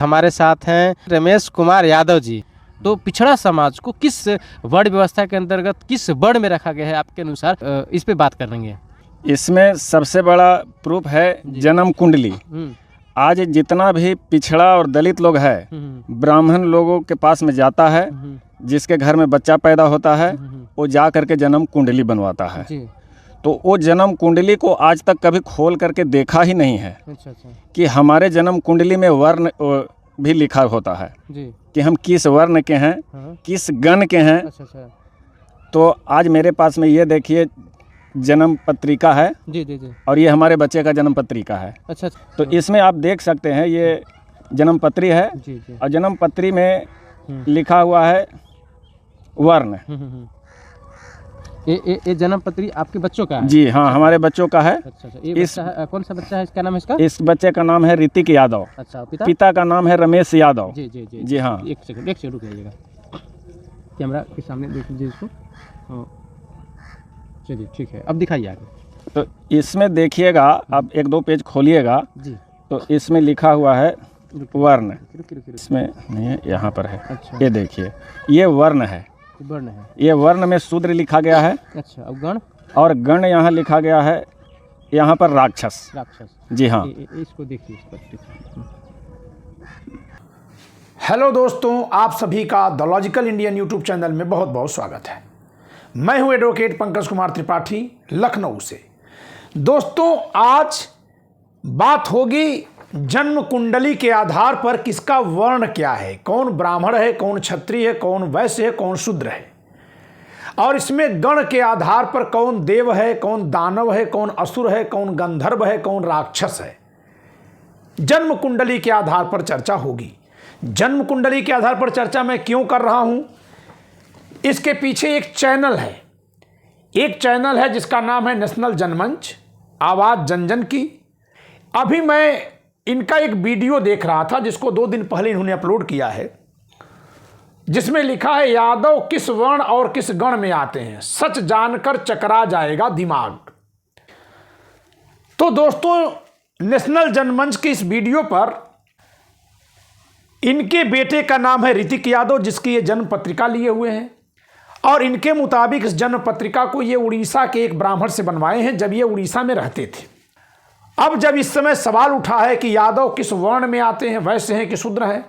हमारे साथ हैं रमेश कुमार यादव जी। तो पिछड़ा समाज को किस वर्ण व्यवस्था के अंतर्गत किस वर्ण में रखा गया है आपके अनुसार, इस पे बात करेंगे। इसमें सबसे बड़ा प्रूफ है जन्म कुंडली। आज जितना भी पिछड़ा और दलित लोग है ब्राह्मण लोगों के पास में जाता है, जिसके घर में बच्चा पैदा होता है वो जा करके जन्म कुंडली बनवाता है। तो वो जन्म कुंडली को आज तक कभी खोल करके देखा ही नहीं है। अच्छा। कि हमारे जन्म कुंडली में वर्ण भी लिखा होता है कि हम किस वर्ण के हैं, किस गण के हैं। अच्छा। तो आज मेरे पास में ये देखिए जन्म पत्रिका है जी। और ये हमारे बच्चे का जन्म पत्रिका है। अच्छा। तो इसमें आप देख सकते हैं ये जन्म पत्री है और जन्म पत्री में लिखा हुआ है वर्ण। ये जन्म पत्री आपके बच्चों का है? जी हाँ, हमारे बच्चों का है। अच्छा। ये कौन सा बच्चा है, इसका नाम है इसका? इस बच्चे का नाम है ऋतिक यादव। अच्छा। पिता का नाम है रमेश यादव। जी हाँ। एक सेकंड रुक जाइएगा, कैमरा के सामने देख लीजिए इसको। चलिए ठीक है, अब दिखाइए आगे। तो इसमें देखिएगा आप 1-2 पेज खोलिएगा जी। तो इसमें लिखा हुआ है वर्ण। रुक। इसमें नहीं है, यहाँ पर है। अच्छा। ये देखिए ये वर्ण है। वर्ण है। ये वर्ण में शूद्र लिखा गया है। अच्छा। अब गण? और गण यहाँ लिखा गया है, यहाँ पर राक्षस। जी हाँ। इसको देखिए इस पर। हेलो दोस्तों, आप सभी का the logical Indian YouTube channel में बहुत बहुत स्वागत है। मैं हूं एडवोकेट पंकज कुमार त्रिपाठी, लखनऊ से। दोस्तों, आज बात होगी जन्म कुंडली के आधार पर किसका वर्ण क्या है, कौन ब्राह्मण है, कौन क्षत्रिय है, कौन वैश्य है, कौन शूद्र है। और इसमें गण के आधार पर कौन देव है, कौन दानव है, कौन असुर है, कौन गंधर्व है, कौन राक्षस है। जन्म कुंडली के आधार पर चर्चा होगी। जन्म कुंडली के आधार पर चर्चा मैं क्यों कर रहा हूं, इसके पीछे एक चैनल है जिसका नाम है नेशनल जनमंच, आवाज जन जन की। अभी मैं इनका एक वीडियो देख रहा था जिसको 2 दिन पहले इन्होंने अपलोड किया है, जिसमें लिखा है यादव किस वर्ण और किस गण में आते हैं, सच जानकर चकरा जाएगा दिमाग। तो दोस्तों, नेशनल जनमंच की इस वीडियो पर इनके बेटे का नाम है ऋतिक यादव, जिसकी ये जन्म पत्रिका लिए हुए हैं। और इनके मुताबिक इस जन्म पत्रिका को ये उड़ीसा के एक ब्राह्मण से बनवाए हैं जब ये उड़ीसा में रहते थे। अब जब इस समय सवाल उठा है कि यादव किस वर्ण में आते हैं, वैश्य हैं कि शूद्र हैं,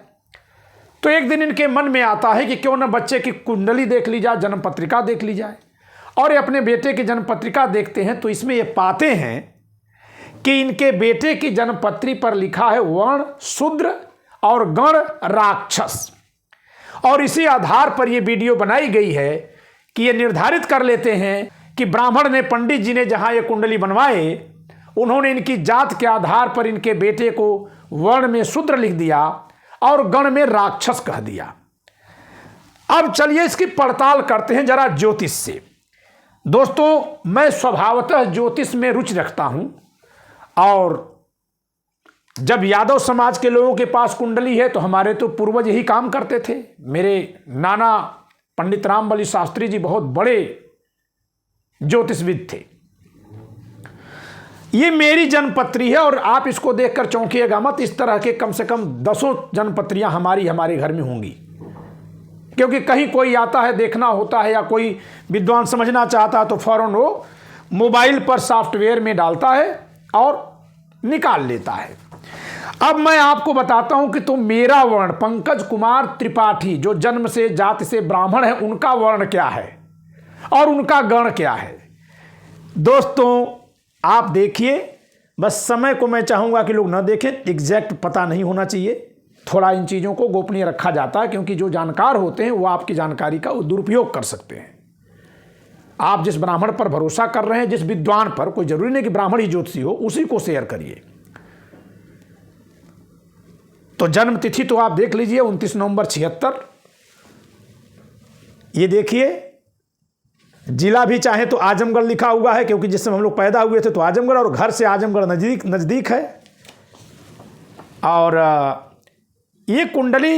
तो एक दिन इनके मन में आता है कि क्यों न बच्चे की कुंडली देख ली जाए, जन्म पत्रिका देख ली जाए। और ये अपने बेटे की जन्म पत्रिका देखते हैं तो इसमें ये पाते हैं कि इनके बेटे की जन्म पत्री पर लिखा है वर्ण शूद्र और गण राक्षस। और इसी आधार पर यह वीडियो बनाई गई है कि ये निर्धारित कर लेते हैं कि ब्राह्मण ने, पंडित जी ने जहां ये कुंडली बनवाए, उन्होंने इनकी जात के आधार पर इनके बेटे को वर्ण में शूद्र लिख दिया और गण में राक्षस कह दिया। अब चलिए इसकी पड़ताल करते हैं जरा ज्योतिष से। दोस्तों, मैं स्वभावतः ज्योतिष में रुचि रखता हूं और जब यादव समाज के लोगों के पास कुंडली है तो हमारे तो पूर्वज यही काम करते थे। मेरे नाना पंडित रामबली शास्त्री जी बहुत बड़े ज्योतिषविद थे। ये मेरी जन्मपत्री है और आप इसको देखकर चौंकिएगा मत। इस तरह के कम से कम 10 जन्मपत्रियां हमारे घर में होंगी, क्योंकि कहीं कोई आता है, देखना होता है, या कोई विद्वान समझना चाहता है तो फौरन वो मोबाइल पर सॉफ्टवेयर में डालता है और निकाल लेता है। अब मैं आपको बताता हूं कि तो मेरा वर्ण पंकज कुमार त्रिपाठी, जो जन्म से जाति से ब्राह्मण है, उनका वर्ण क्या है और उनका गण क्या है। दोस्तों, आप देखिए, बस समय को मैं चाहूंगा कि लोग ना देखें, एग्जैक्ट पता नहीं होना चाहिए। थोड़ा इन चीज़ों को गोपनीय रखा जाता है, क्योंकि जो जानकार होते हैं वो आपकी जानकारी का दुरुपयोग कर सकते हैं। आप जिस ब्राह्मण पर भरोसा कर रहे हैं, जिस विद्वान पर, कोई जरूरी नहीं कि ब्राह्मण ही ज्योतिषी हो, उसी को शेयर करिए। तो जन्म तिथि तो आप देख लीजिए, 29 नवंबर 76। ये देखिए, जिला भी चाहे तो आजमगढ़ लिखा हुआ है, क्योंकि जिस समय हम लोग पैदा हुए थे तो आजमगढ़, और घर से आजमगढ़ नजदीक है। और ये कुंडली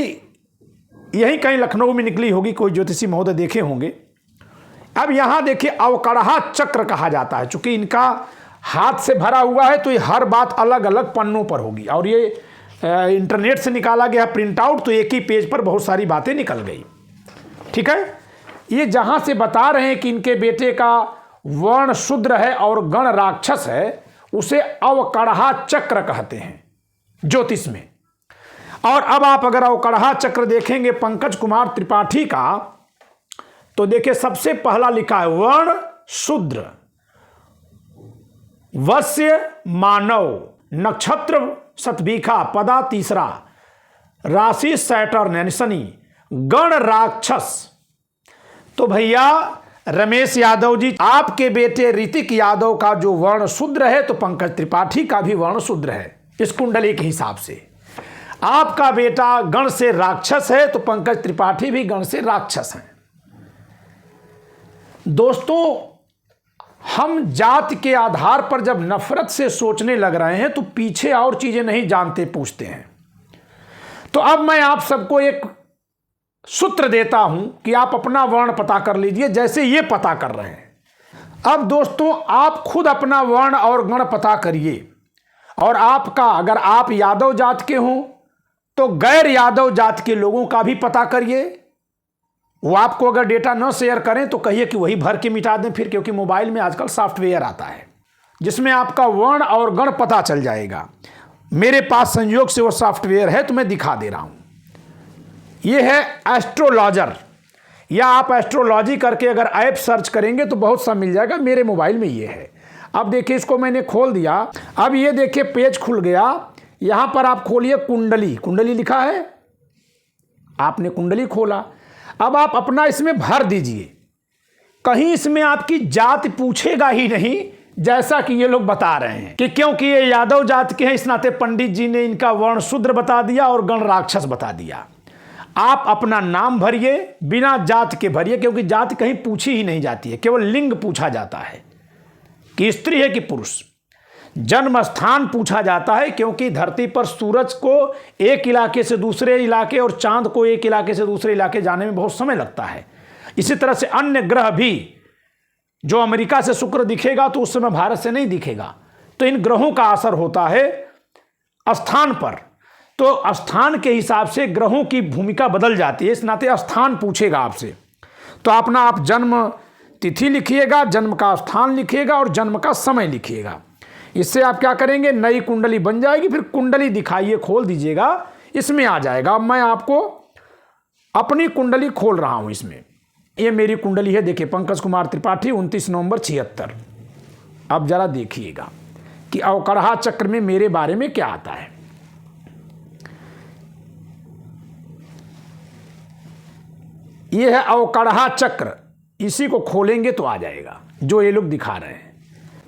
यही कहीं लखनऊ में निकली होगी, कोई ज्योतिषी महोदय देखे होंगे। अब यहां देखिए, अवकड़हा चक्र कहा जाता है। चूंकि इनका हाथ से भरा हुआ है तो ये हर बात अलग अलग पन्नों पर होगी। और ये इंटरनेट से निकाला गया प्रिंट आउट, तो एक ही पेज पर बहुत सारी बातें निकल गई। ठीक है, ये जहां से बता रहे हैं कि इनके बेटे का वर्ण शूद्र है और गण राक्षस है, उसे अवकढ़ा चक्र कहते हैं ज्योतिष में। और अब आप अगर अवकढ़ा चक्र देखेंगे पंकज कुमार त्रिपाठी का, तो देखिए सबसे पहला लिखा है वर्ण शूद्र, वस्य मानव, नक्षत्र शतभिखा, पदा तीसरा, राशि सैटर्न यानी शनि, गण राक्षस। तो भैया रमेश यादव जी, आपके बेटे ऋतिक यादव का जो वर्ण शूद्र है, तो पंकज त्रिपाठी का भी वर्ण शूद्र है इस कुंडली के हिसाब से। आपका बेटा गण से राक्षस है, तो पंकज त्रिपाठी भी गण से राक्षस हैं। दोस्तों, हम जाति के आधार पर जब नफरत से सोचने लग रहे हैं, तो पीछे और चीजें नहीं जानते पूछते हैं। तो अब मैं आप सबको एक सूत्र देता हूं कि आप अपना वर्ण पता कर लीजिए, जैसे ये पता कर रहे हैं। अब दोस्तों, आप खुद अपना वर्ण और गण पता करिए, और आपका, अगर आप यादव जात के हों तो गैर यादव जात के लोगों का भी पता करिए। वो आपको अगर डेटा न शेयर करें तो कहिए कि वही भर के मिटा दें फिर, क्योंकि मोबाइल में आजकल सॉफ्टवेयर आता है जिसमें आपका वर्ण और गण पता चल जाएगा। मेरे पास संयोग से वो सॉफ्टवेयर है, तो मैं दिखा दे रहा हूं। ये है एस्ट्रोलॉजर, या आप एस्ट्रोलॉजी करके अगर ऐप सर्च करेंगे तो बहुत सा मिल जाएगा। मेरे मोबाइल में ये है। अब देखिए, इसको मैंने खोल दिया। अब ये देखिए पेज खुल गया। यहां पर आप खोलिए कुंडली, कुंडली लिखा है, आपने कुंडली खोला। अब आप अपना इसमें भर दीजिए। कहीं इसमें आपकी जाति पूछेगा ही नहीं, जैसा कि ये लोग बता रहे हैं कि क्योंकि ये यादव जात के हैं, इस नाते पंडित जी ने इनका वर्ण शूद्र बता दिया और गण राक्षस बता दिया। आप अपना नाम भरिए, बिना जात के भरिए, क्योंकि जाति कहीं पूछी ही नहीं जाती है, केवल लिंग पूछा जाता है कि स्त्री है कि पुरुष। जन्म स्थान पूछा जाता है, क्योंकि धरती पर सूरज को एक इलाके से दूसरे इलाके और चांद को एक इलाके से दूसरे इलाके जाने में बहुत समय लगता है। इसी तरह से अन्य ग्रह भी, जो अमेरिका से शुक्र दिखेगा तो उस समय भारत से नहीं दिखेगा। तो इन ग्रहों का असर होता है स्थान पर। तो स्थान के हिसाब से ग्रहों की भूमिका बदल जाती है, इस नाते स्थान पूछेगा आपसे। तो अपना आप जन्म तिथि लिखिएगा, जन्म का स्थान लिखिएगा और जन्म का समय लिखिएगा। इससे आप क्या करेंगे, नई कुंडली बन जाएगी। फिर कुंडली दिखाइए, खोल दीजिएगा, इसमें आ जाएगा। अब मैं आपको अपनी कुंडली खोल रहा हूं। इसमें ये मेरी कुंडली है, देखिए पंकज कुमार त्रिपाठी 29 नवंबर 76। अब जरा देखिएगा कि अवकढ़ा चक्र में मेरे बारे में क्या आता है। यह है अवकढ़ा चक्र, इसी को खोलेंगे तो आ जाएगा जो ये लोग दिखा रहे हैं।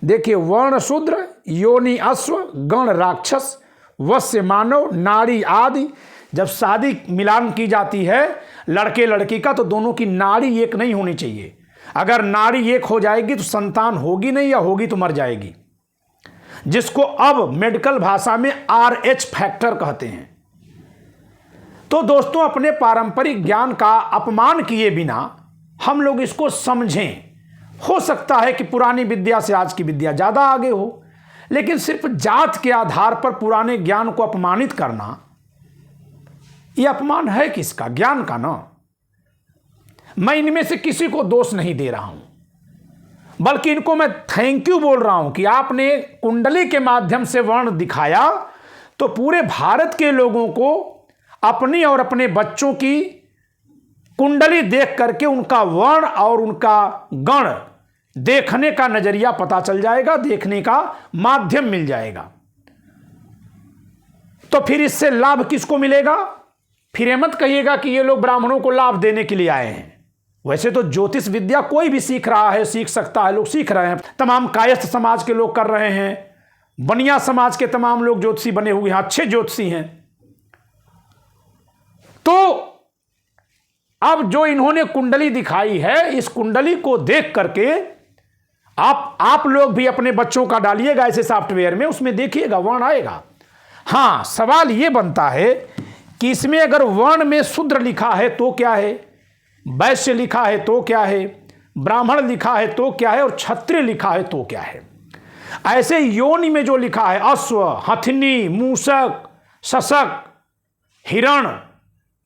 देखिए, वर्ण शूद्र, योनि अश्व, गण राक्षस, वस्य मानव, नाड़ी आदि। जब शादी मिलान की जाती है लड़के लड़की का, तो दोनों की नाड़ी एक नहीं होनी चाहिए। अगर नाड़ी एक हो जाएगी तो संतान होगी नहीं, या होगी तो मर जाएगी, जिसको अब मेडिकल भाषा में RH फैक्टर कहते हैं। तो दोस्तों, अपने पारंपरिक ज्ञान का अपमान किए बिना हम लोग इसको समझें। हो सकता है कि पुरानी विद्या से आज की विद्या ज्यादा आगे हो, लेकिन सिर्फ जात के आधार पर पुराने ज्ञान को अपमानित करना, यह अपमान है किसका? ज्ञान का ना। मैं इनमें से किसी को दोष नहीं दे रहा हूं, बल्कि इनको मैं थैंक यू बोल रहा हूं कि आपने कुंडली के माध्यम से वर्ण दिखाया, तो पूरे भारत के लोगों को अपनी और अपने बच्चों की कुंडली देख करके उनका वर्ण और उनका गण देखने का नजरिया पता चल जाएगा, देखने का माध्यम मिल जाएगा। तो फिर इससे लाभ किसको मिलेगा? फिर ये मत कहिएगा कि ये लोग ब्राह्मणों को लाभ देने के लिए आए हैं। वैसे तो ज्योतिष विद्या कोई भी सीख रहा है, सीख सकता है, लोग सीख रहे हैं। तमाम कायस्थ समाज के लोग कर रहे हैं, बनिया समाज के तमाम लोग ज्योतिषी बने हुए हैं, अच्छे ज्योतिषी हैं। तो अब जो इन्होंने कुंडली दिखाई है, इस कुंडली को देख करके आप लोग भी अपने बच्चों का डालिएगा ऐसे सॉफ्टवेयर में, उसमें देखिएगा वर्ण आएगा। हां, सवाल यह बनता है कि इसमें अगर वर्ण में शूद्र लिखा है तो क्या है, वैश्य लिखा है तो क्या है, ब्राह्मण लिखा है तो क्या है, और क्षत्रिय लिखा है तो क्या है। ऐसे योनि में जो लिखा है अश्व, हथनी, मूषक, शशक, हिरण,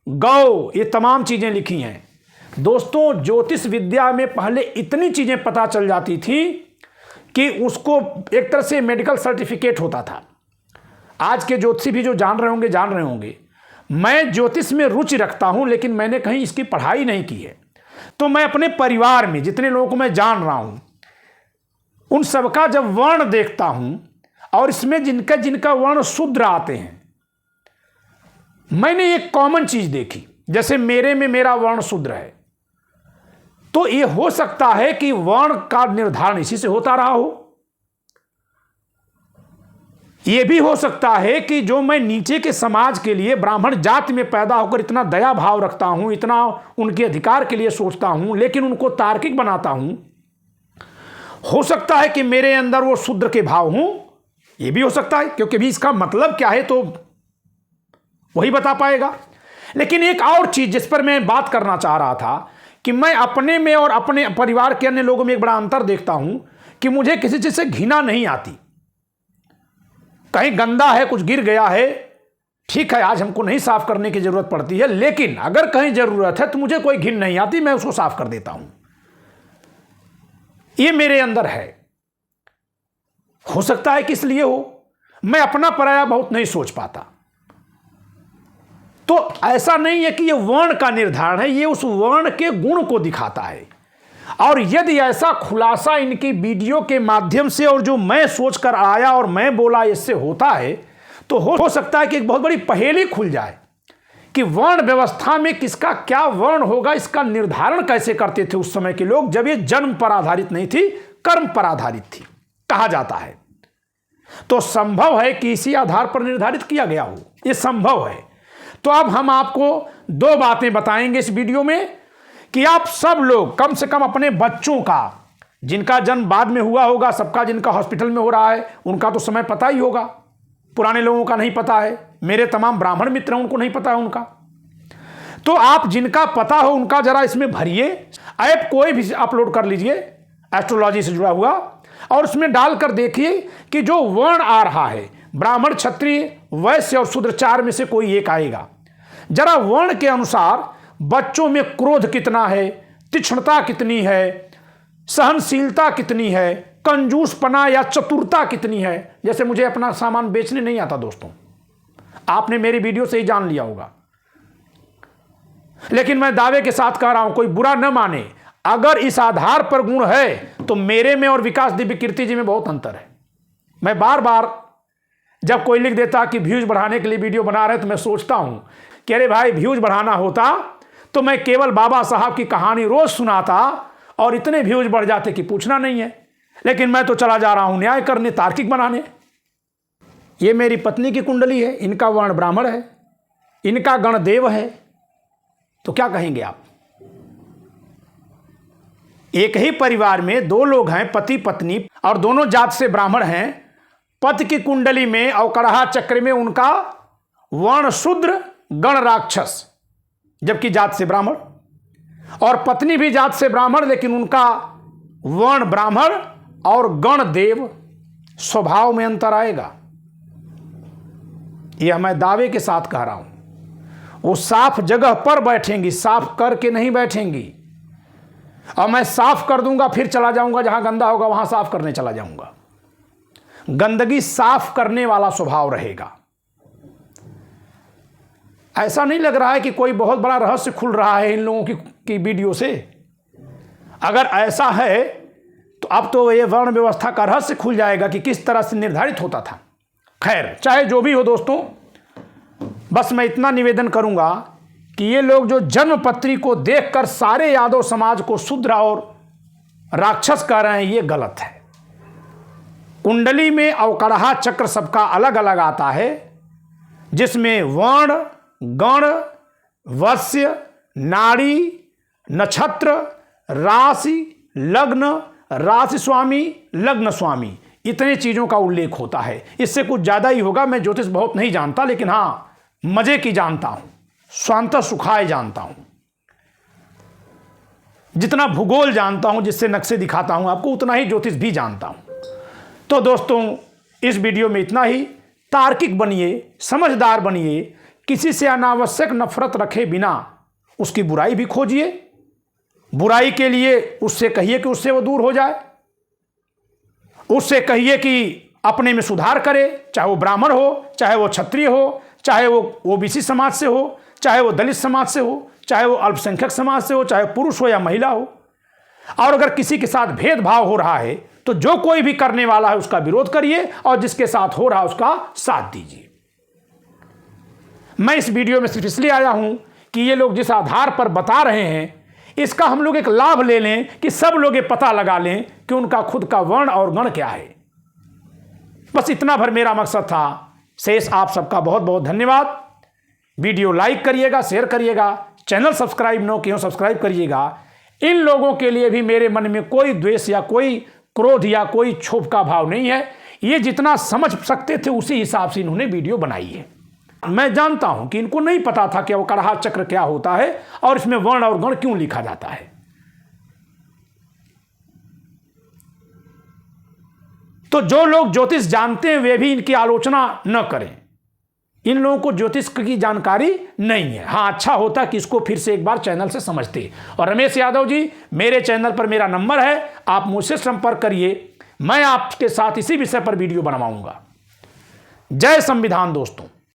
गौ, ये तमाम चीज़ें लिखी हैं। दोस्तों, ज्योतिष विद्या में पहले इतनी चीज़ें पता चल जाती थी कि उसको एक तरह से मेडिकल सर्टिफिकेट होता था। आज के ज्योतिषी भी जो जान रहे होंगे। मैं ज्योतिष में रुचि रखता हूं, लेकिन मैंने कहीं इसकी पढ़ाई नहीं की है। तो मैं अपने परिवार में जितने लोगों को मैं जान रहा हूं, उन सबका जब वर्ण देखता हूं और इसमें जिनका जिनका वर्ण शूद्र आते हैं, मैंने एक कॉमन चीज देखी। जैसे मेरे में मेरा वर्ण शूद्र है, तो यह हो सकता है कि वर्ण का निर्धारण इसी से होता रहा हो। यह भी हो सकता है कि जो मैं नीचे के समाज के लिए ब्राह्मण जाति में पैदा होकर इतना दया भाव रखता हूं, इतना उनके अधिकार के लिए सोचता हूं, लेकिन उनको तार्किक बनाता हूं, हो सकता है कि मेरे अंदर वो शूद्र के भाव हों। यह भी हो सकता है, क्योंकि भी इसका मतलब क्या है तो वही बता पाएगा। लेकिन एक और चीज जिस पर मैं बात करना चाह रहा था कि मैं अपने में और अपने परिवार के अन्य लोगों में एक बड़ा अंतर देखता हूं कि मुझे किसी चीज से घृणा नहीं आती। कहीं गंदा है, कुछ गिर गया है, ठीक है, आज हमको नहीं साफ करने की जरूरत पड़ती है, लेकिन अगर कहीं जरूरत है तो मुझे कोई घिन नहीं आती, मैं उसको साफ कर देता हूं। ये मेरे अंदर है। हो सकता है कि इसलिए हो, मैं अपना पराया बहुत नहीं सोच पाता। तो ऐसा नहीं है कि ये वर्ण का निर्धारण है, ये उस वर्ण के गुण को दिखाता है। और यदि ऐसा खुलासा इनकी वीडियो के माध्यम से और जो मैं सोचकर आया और मैं बोला इससे होता है, तो हो सकता है कि एक बहुत बड़ी पहेली खुल जाए कि वर्ण व्यवस्था में किसका क्या वर्ण होगा, इसका निर्धारण कैसे करते थे उस समय के लोग, जब ये जन्म पर आधारित नहीं थी, कर्म पर आधारित थी, कहा जाता है। तो संभव है कि इसी आधार पर निर्धारित किया गया हो, यह संभव है। तो अब हम आपको दो बातें बताएंगे इस वीडियो में कि आप सब लोग कम से कम अपने बच्चों का, जिनका जन्म बाद में हुआ होगा, सबका जिनका हॉस्पिटल में हो रहा है उनका तो समय पता ही होगा, पुराने लोगों का नहीं पता है, मेरे तमाम ब्राह्मण मित्र हैं उनको नहीं पता है उनका। तो आप जिनका पता हो उनका जरा इसमें भरिए, ऐप कोई भी अपलोड कर लीजिए एस्ट्रोलॉजी से जुड़ा हुआ, और उसमें डालकर देखिए कि जो वर्ण आ रहा है, ब्राह्मण, क्षत्रिय, वैश्य और शूद्र, चार में से कोई एक आएगा। जरा वर्ण के अनुसार बच्चों में क्रोध कितना है, तीक्ष्णता कितनी है, सहनशीलता कितनी है, कंजूसपना या चतुरता कितनी है। जैसे मुझे अपना सामान बेचने नहीं आता दोस्तों, आपने मेरी वीडियो से ही जान लिया होगा, लेकिन मैं दावे के साथ कह रहा हूं, कोई बुरा न माने, अगर इस आधार पर गुण है तो मेरे में और विकास दिव्य कीर्ति जी में बहुत अंतर है। मैं बार बार जब कोई लिख देता कि व्यूज बढ़ाने के लिए वीडियो बना रहे, तो मैं सोचता हूं कि अरे भाई, व्यूज बढ़ाना होता तो मैं केवल बाबा साहब की कहानी रोज सुनाता और इतने व्यूज बढ़ जाते कि पूछना नहीं है। लेकिन मैं तो चला जा रहा हूं न्याय करने, तार्किक बनाने। ये मेरी पत्नी की कुंडली है, इनका वर्ण ब्राह्मण है, इनका गण देव है, तो क्या कहेंगे आप? एक ही परिवार में दो लोग हैं, पति पत्नी, और दोनों जात से ब्राह्मण हैं। पति की कुंडली में अवकरहा चक्र में उनका वर्ण शूद्र, गण राक्षस, जबकि जात से ब्राह्मण, और पत्नी भी जात से ब्राह्मण, लेकिन उनका वर्ण ब्राह्मण और गण देव। स्वभाव में अंतर आएगा, यह मैं दावे के साथ कह रहा हूं। वो साफ जगह पर बैठेंगी, साफ करके नहीं बैठेंगी। और मैं साफ कर दूंगा, फिर चला जाऊंगा, जहां गंदा होगा वहां साफ करने चला जाऊंगा। गंदगी साफ करने वाला स्वभाव रहेगा। ऐसा नहीं लग रहा है कि कोई बहुत बड़ा रहस्य खुल रहा है इन लोगों की वीडियो से। अगर ऐसा है तो अब तो ये वर्ण व्यवस्था का रहस्य खुल जाएगा कि किस तरह से निर्धारित होता था। खैर, चाहे जो भी हो दोस्तों, बस मैं इतना निवेदन करूंगा कि ये लोग जो जन्म पत्री को देखकर सारे यादव समाज को शूद्र और राक्षस कह रहे हैं, ये गलत है। कुंडली में अवकरहा चक्र सबका अलग अलग आता है, जिसमें वर्ण, गण, वश्य, नाड़ी, नक्षत्र, राशि, लग्न, राशि स्वामी, लग्न स्वामी, इतने चीजों का उल्लेख होता है। इससे कुछ ज्यादा ही होगा। मैं ज्योतिष बहुत नहीं जानता, लेकिन हाँ, मजे की जानता हूं, स्वांत सुखाए जानता हूं। जितना भूगोल जानता हूं, जिससे नक्शे दिखाता हूं आपको, उतना ही ज्योतिष भी जानता हूं। तो दोस्तों, इस वीडियो में इतना ही। तार्किक बनिए, समझदार बनिए, किसी से अनावश्यक नफरत रखे बिना उसकी बुराई भी खोजिए, बुराई के लिए उससे कहिए कि उससे वो दूर हो जाए, उससे कहिए कि अपने में सुधार करे, चाहे वो ब्राह्मण हो, चाहे वो क्षत्रिय हो, चाहे वो ओबीसी समाज से हो, चाहे वो दलित समाज से हो, चाहे वो अल्पसंख्यक समाज से हो, चाहे पुरुष हो या महिला हो। और अगर किसी के साथ भेदभाव हो रहा है तो जो कोई भी करने वाला है उसका विरोध करिए और जिसके साथ हो रहा है उसका साथ दीजिए। मैं इस वीडियो में सिर्फ इसलिए आया हूं कि ये लोग जिस आधार पर बता रहे हैं इसका हम लोग एक लाभ ले लें कि सब लोग ये पता लगा लें कि उनका खुद का वर्ण और गण क्या है। बस इतना भर मेरा मकसद था। शेष आप सबका बहुत बहुत धन्यवाद। वीडियो लाइक करिएगा, शेयर करिएगा, चैनल सब्सक्राइब न किए सब्सक्राइब करिएगा। इन लोगों के लिए भी मेरे मन में कोई द्वेष या कोई क्रोध या कोई क्षोभ का भाव नहीं है। ये जितना समझ सकते थे उसी हिसाब से इन्होंने वीडियो बनाई है। मैं जानता हूं कि इनको नहीं पता था कि अवकरहा चक्र क्या होता है और इसमें वर्ण और गण क्यों लिखा जाता है। तो जो लोग ज्योतिष जानते हैं वे भी इनकी आलोचना न करें। इन लोगों को ज्योतिष की जानकारी नहीं है। हाँ, अच्छा होता कि इसको फिर से एक बार चैनल से समझते। और रमेश यादव जी, मेरे चैनल पर मेरा नंबर है, आप मुझसे संपर्क करिए, मैं आपके साथ इसी विषय पर वीडियो बनवाऊंगा। जय संविधान दोस्तों।